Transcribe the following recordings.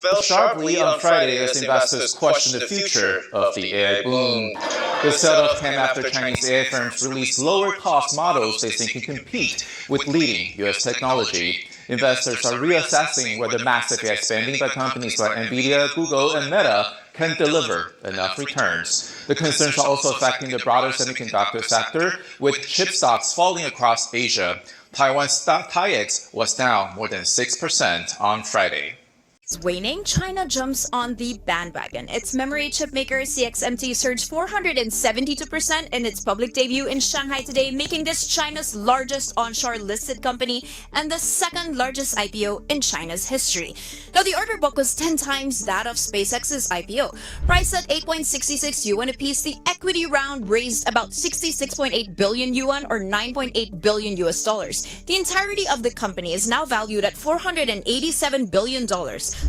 fell sharply on Friday as investors questioned the future of the AI boom. The sell-off came after Chinese AI firms released lower-cost models they think can compete with leading U.S. technology. Investors are reassessing whether massive AI spending by companies like Nvidia, Google, and Meta can deliver enough returns. The concerns are also affecting the broader semiconductor sector, with chip stocks falling across Asia. Taiwan's stock Taiex was down more than 6% on Friday. Waning, China jumps on the bandwagon. Its memory chip maker CXMT surged 472% in its public debut in Shanghai today, making this China's largest onshore listed company and the second largest IPO in China's history. Now, the order book was 10 times that of SpaceX's IPO. Priced at 8.66 yuan apiece, the equity round raised about 66.8 billion yuan or 9.8 billion US dollars. The entirety of the company is now valued at $487 billion.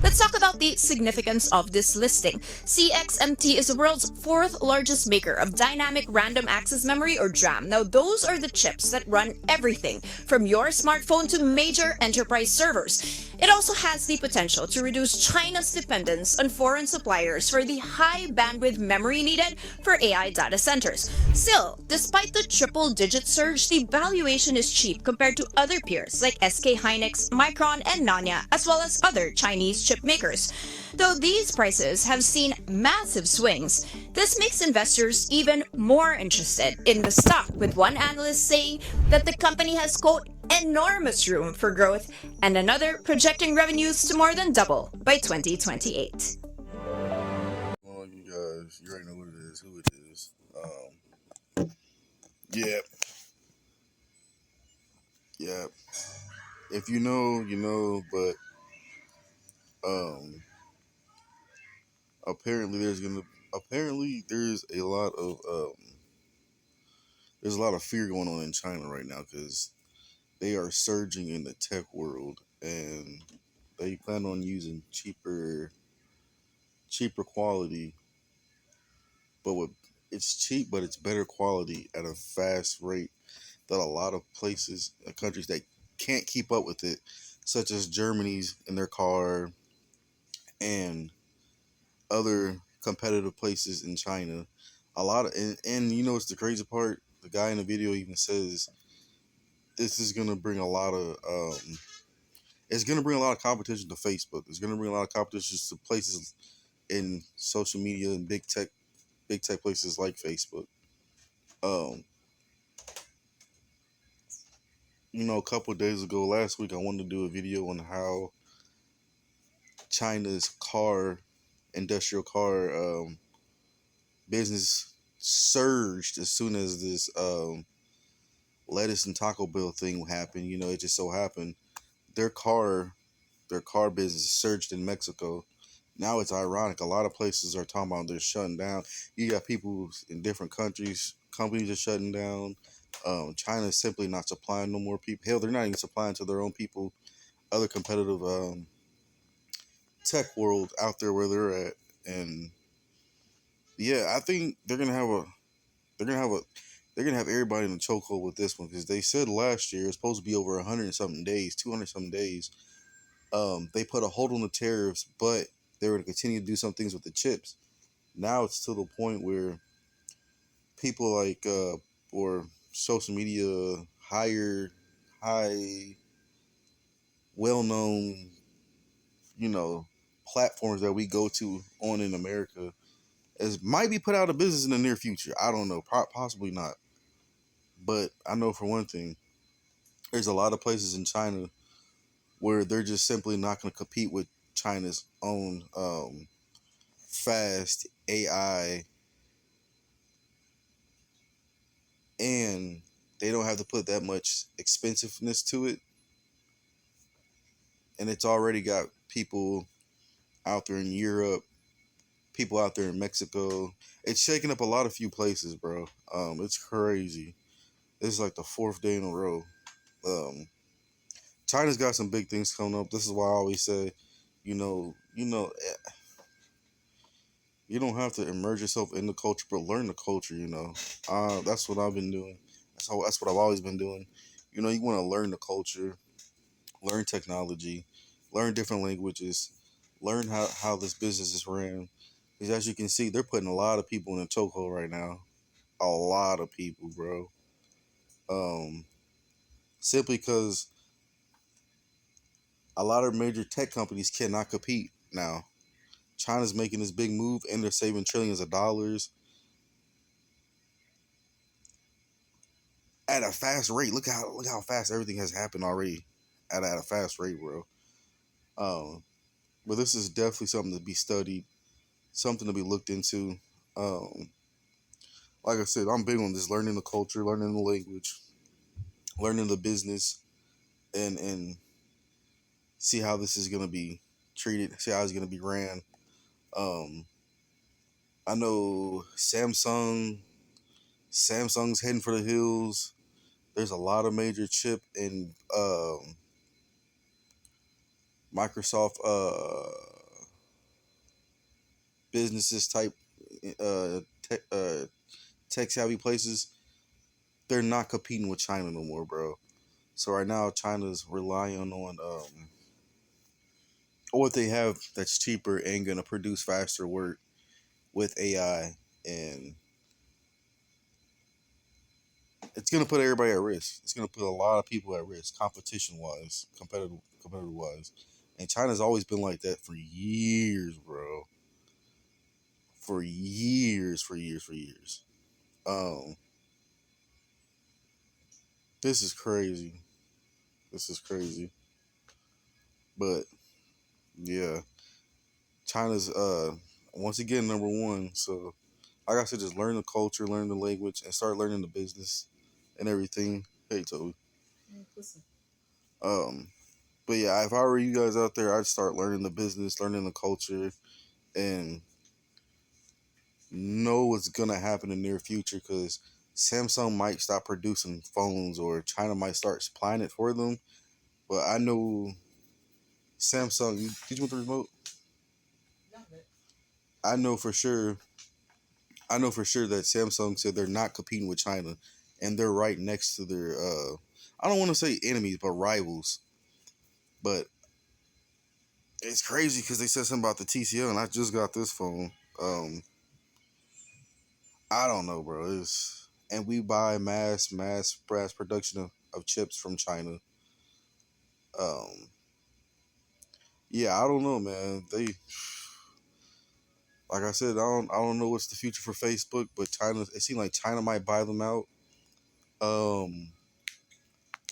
Let's talk about the significance of this listing. CXMT is the world's fourth largest maker of dynamic random access memory or DRAM. Now, those are the chips that run everything from your smartphone to major enterprise servers. It also has the potential to reduce China's dependence on foreign suppliers for the high bandwidth memory needed for AI data centers. Still, despite the triple-digit surge, the valuation is cheap compared to other peers like SK Hynix, Micron, and Nanya, as well as other Chinese chip makers. Though these prices have seen massive swings, this makes investors even more interested in the stock, with one analyst saying that the company has, quote, enormous room for growth, and another projecting revenues to more than double by 2028. Well, you guys, you already know what it is, who it is. Yeah, yeah. If you know, you know. But um, apparently there's a lot of fear going on in China right now because they are surging in the tech world and they plan on using cheaper quality, but with it's cheap, but it's better quality at a fast rate that a lot of places, countries that can't keep up with it, such as Germany's in their car and other competitive places in China. A lot of and you know what's the crazy part? The guy in the video even says this is gonna bring a lot of it's gonna bring a lot of competition to Facebook. It's gonna bring a lot of competition to places in social media and big tech places like Facebook. Um, a couple of days ago, last week, I wanted to do a video on how China's industrial car business surged as soon as this lettuce and Taco Bell thing happened. It just so happened their car their car business surged in Mexico. Now it's ironic. A lot of places are talking about they're shutting down. You got people in different countries, companies are shutting down. China is simply not supplying no more people. Hell, they're not even supplying to their own people. Other competitive tech world out there where they're at, and yeah, I think they're gonna have a they're gonna have everybody in the chokehold with this one because they said last year it's supposed to be over 100 and something days, 200 something days. They put a hold on the tariffs, but they were to continue to do some things with the chips. Now it's to the point where people like or social media high well known you know platforms that we go to on in America as might be put out of business in the near future. I don't know, possibly not, but I know for one thing, there's a lot of places in China where they're just simply not going to compete with China's own fast AI, and they don't have to put that much expensiveness to it, and it's already got people out there in Europe, people out there in Mexico. It's shaking up a lot of few places, bro. It's crazy. This is like the fourth day in a row. Um, China's got some big things coming up. This is why I always say, you don't have to immerse yourself in the culture, but learn the culture. That's what I've been doing. That's what I've always been doing. You want to learn the culture, learn technology, learn different languages, learn how this business is ran. Because as you can see, they're putting a lot of people in a chokehold right now. A lot of people, bro. Um, Simply because a lot of major tech companies cannot compete now. China's making this big move and they're saving trillions of dollars at a fast rate. Look how fast everything has happened already at a fast rate, bro. Um, but this is definitely something to be studied, something to be looked into. Um, like I said, I'm big on this learning the culture, learning the language, learning the business, and see how this is gonna be treated, see how it's gonna be ran. Um, I know Samsung's heading for the hills. There's a lot of major chip and Microsoft businesses type uh, tech, tech savvy places. They're not competing with China no more, bro. So right now, China's relying on what they have that's cheaper and gonna produce faster work with AI, and it's gonna put everybody at risk. It's gonna put a lot of people at risk, competition wise, competitive wise. And China's always been like that for years, bro. For years, for years, for years. Um, this is crazy. This is crazy. But yeah, China's once again number one. So like I said, just learn the culture, learn the language, and start learning the business and everything. Hey, Toby. Um, but yeah, if I were you guys out there, I'd start learning the business, learning the culture, and know what's gonna happen in the near future. Because Samsung might stop producing phones, or China might start supplying it for them. But I know Samsung. Did you want the remote? I know for sure. I know for sure that Samsung said they're not competing with China, and they're right next to their. I don't want to say enemies, but rivals. But it's crazy because they said something about the TCL, and I just got this phone. Um, I don't know, bro. And we buy mass production of chips from China. Um, yeah, I don't know, man. They, like I said, I don't know what's the future for Facebook, but China. It seems like China might buy them out. Um,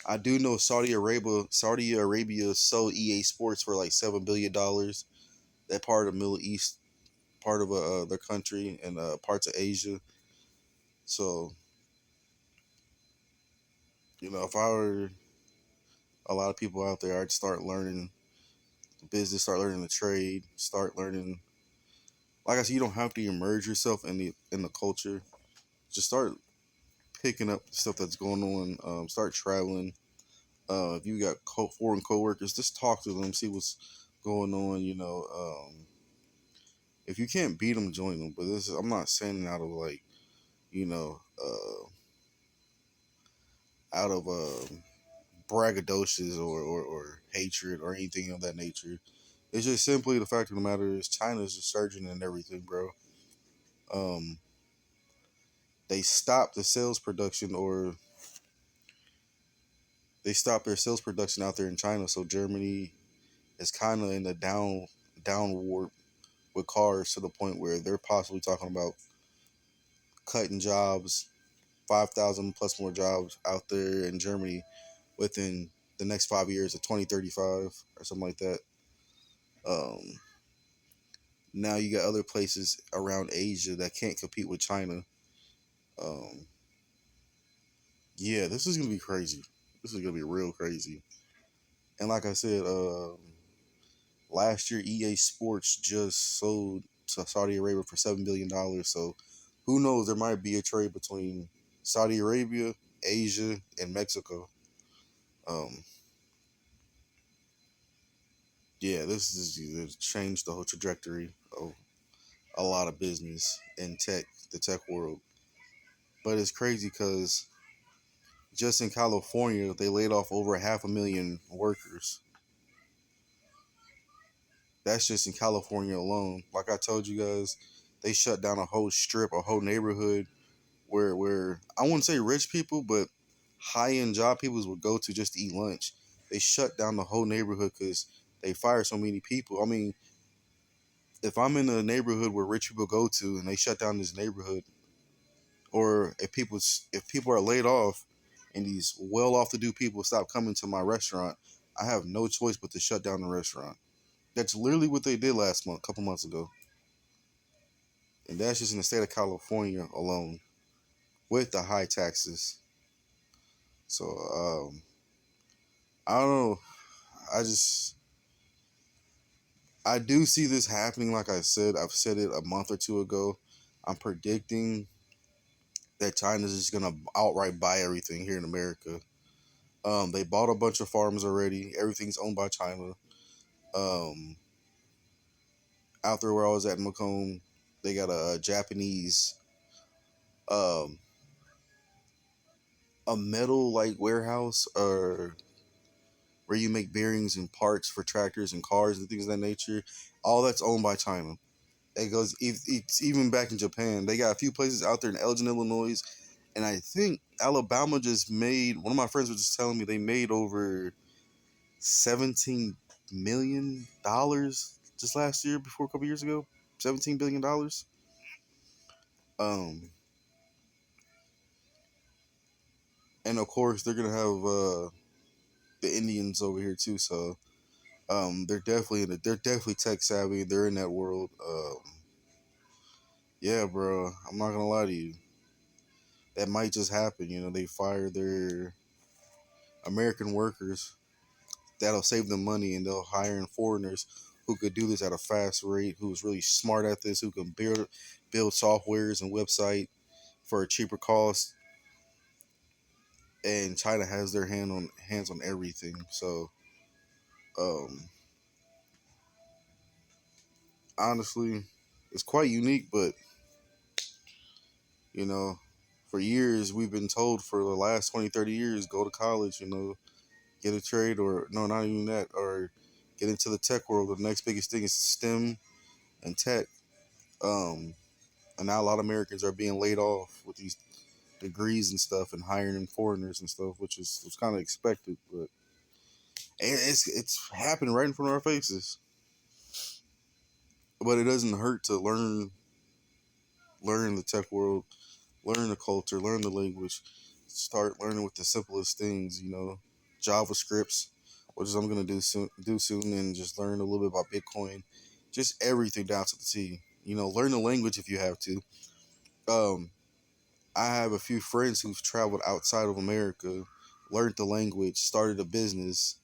I do know Saudi Arabia sold EA Sports for like $7 billion. That part of the Middle East, part of their country, and parts of Asia. So if I were a lot of people out there, I'd start learning the business, start learning the trade, start learning. Like I said, you don't have to immerse yourself in the culture. Just start picking up the stuff that's going on. Start traveling. If you got foreign coworkers, just talk to them, see what's going on. If you can't beat them, join them. But I'm not saying it out of like, you know, out of braggadocious or hatred or anything of that nature. It's just simply the fact of the matter is China's a surgeon and everything, bro. Um, they stopped the sales production, or they stopped their sales production out there in China. So Germany is kind of in the downward with cars, to the point where they're possibly talking about cutting jobs, 5,000 plus more jobs out there in Germany within the next 5 years of 2035 or something like that. Um, Now you got other places around Asia that can't compete with China. Um, yeah, this is gonna be crazy. This is gonna be real crazy. And like I said, last year EA Sports just sold to Saudi Arabia for $7 billion. So who knows? There might be a trade between Saudi Arabia, Asia, and Mexico. Um, yeah, this is it changed the whole trajectory of a lot of business in the tech world. But it's crazy because just in California, they laid off over 500,000 workers. That's just in California alone. Like I told you guys, they shut down a whole strip, a whole neighborhood where I wouldn't say rich people, but high end job people would go to just to eat lunch. They shut down the whole neighborhood because they fired so many people. I mean, if I'm in a neighborhood where rich people go to and they shut down this neighborhood, or if people are laid off and these well off to do people stop coming to my restaurant, I have no choice but to shut down the restaurant. That's literally what they did last month, a couple months ago. And that's just in the state of California alone with the high taxes. So I don't know. I just I do see this happening. Like I said, I've said it a month or two ago. I'm predicting that China's just gonna outright buy everything here in America. They bought a bunch of farms already. Everything's owned by China. Um, Out there where I was at in Macomb, they got a Japanese um, a metal like warehouse or where you make bearings and parts for tractors and cars and things of that nature. All that's owned by China. It goes. It's even back in Japan. They got a few places out there in Elgin, Illinois, and I think Alabama just made. One of my friends was just telling me they made over $17 million just last year, before a couple years ago. $17 billion. Um, and of course they're gonna have the Indians over here too. So they're definitely tech savvy. They're in that world. Yeah, bro. I'm not gonna lie to you. That might just happen. You know, they fire their American workers. That'll save them money, and they'll hire in foreigners who could do this at a fast rate, who's really smart at this, who can build softwares and website for a cheaper cost. And China has their hands on everything. So, um, honestly, it's quite unique. But you know, for years we've been told, for the last 20, 30 years, go to college. You know, get a trade, or no, not even that, or get into the tech world. The next biggest thing is STEM and tech. Um, and now a lot of Americans are being laid off with these degrees and stuff, and hiring in foreigners and stuff, which was kind of expected, but it's happening right in front of our faces. But it doesn't hurt to learn the tech world, learn the culture, learn the language, start learning with the simplest things. You know, JavaScripts, which is I'm gonna do soon, and just learn a little bit about Bitcoin, just everything down to the T. You know, learn the language if you have to. Um, I have a few friends who've traveled outside of America, learned the language, started a business,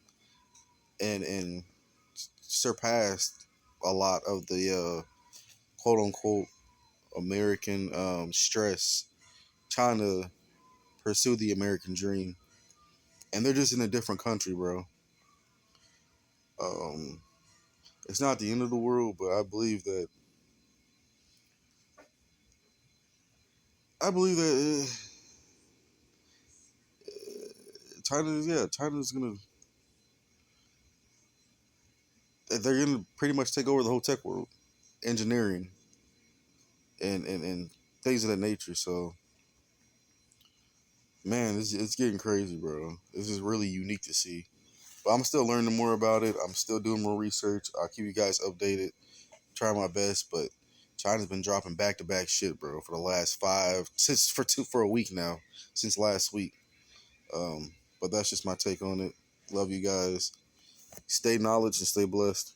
and surpassed a lot of the quote unquote American stress, trying to pursue the American dream. And they're just in a different country, bro. Um, it's not the end of the world, but I believe that China's gonna they're gonna pretty much take over the whole tech world, engineering, and things of that nature. So, man, it's getting crazy, bro. This is really unique to see. But I'm still learning more about it. I'm still doing more research. I'll keep you guys updated. Try my best, but China's been dropping back to back shit, bro, for the last for a week now, since last week. But that's just my take on it. Love you guys. Stay knowledge and stay blessed.